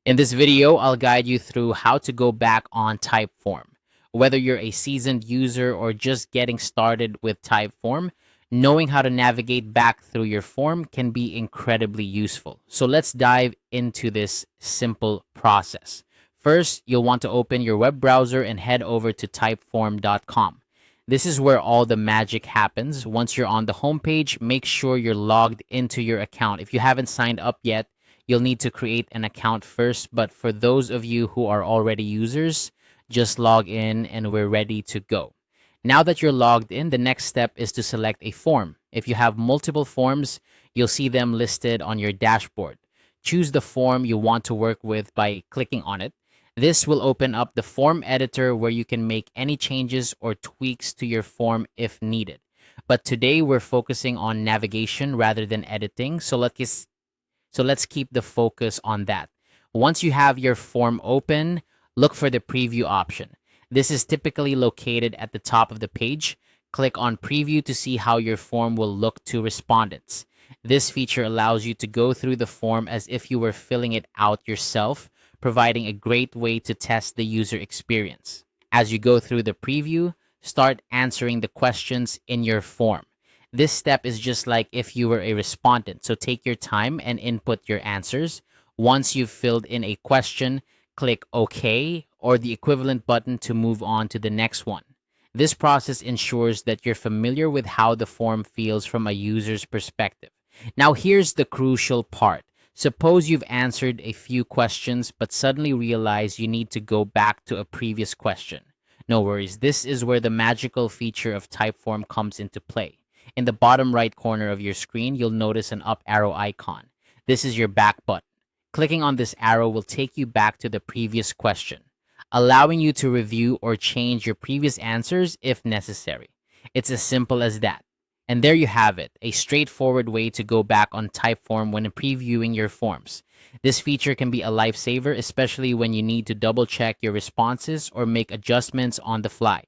In this video, I'll guide you through how to go back on Typeform. Whether you're a seasoned user or just getting started with Typeform, knowing how to navigate back through your form can be incredibly useful. So let's dive into this simple process. First, you'll want to open your web browser and head over to typeform.com. This is where all the magic happens. Once you're on the homepage, make sure you're logged into your account. If you haven't signed up yet, you'll need to create an account first, but for those of you who are already users, just log in and we're ready to go. Now that you're logged in, the next step is to select a form. If you have multiple forms, you'll see them listed on your dashboard. Choose the form you want to work with by clicking on it. This will open up the form editor where you can make any changes or tweaks to your form if needed. But today we're focusing on navigation rather than editing, so let's keep the focus on that. Once you have your form open, look for the preview option. This is typically located at the top of the page. Click on preview to see how your form will look to respondents. This feature allows you to go through the form as if you were filling it out yourself, providing a great way to test the user experience. As you go through the preview, start answering the questions in your form. This step is just like if you were a respondent, so take your time and input your answers. Once you've filled in a question, click OK or the equivalent button to move on to the next one. This process ensures that you're familiar with how the form feels from a user's perspective. Now here's the crucial part. Suppose you've answered a few questions but suddenly realize you need to go back to a previous question. No worries, this is where the magical feature of Typeform comes into play. In the bottom right corner of your screen, you'll notice an up arrow icon. This is your back button. Clicking on this arrow will take you back to the previous question, allowing you to review or change your previous answers if necessary. It's as simple as that. And there you have it, a straightforward way to go back on Typeform when previewing your forms. This feature can be a lifesaver, especially when you need to double-check your responses or make adjustments on the fly.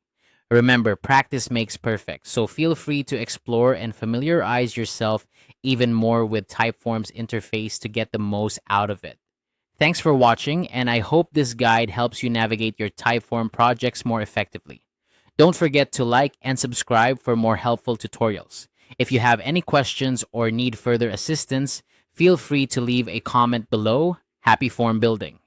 Remember, practice makes perfect, so feel free to explore and familiarize yourself even more with Typeform's interface to get the most out of it. Thanks for watching, and I hope this guide helps you navigate your Typeform projects more effectively. Don't forget to like and subscribe for more helpful tutorials. If you have any questions or need further assistance, feel free to leave a comment below. Happy form building!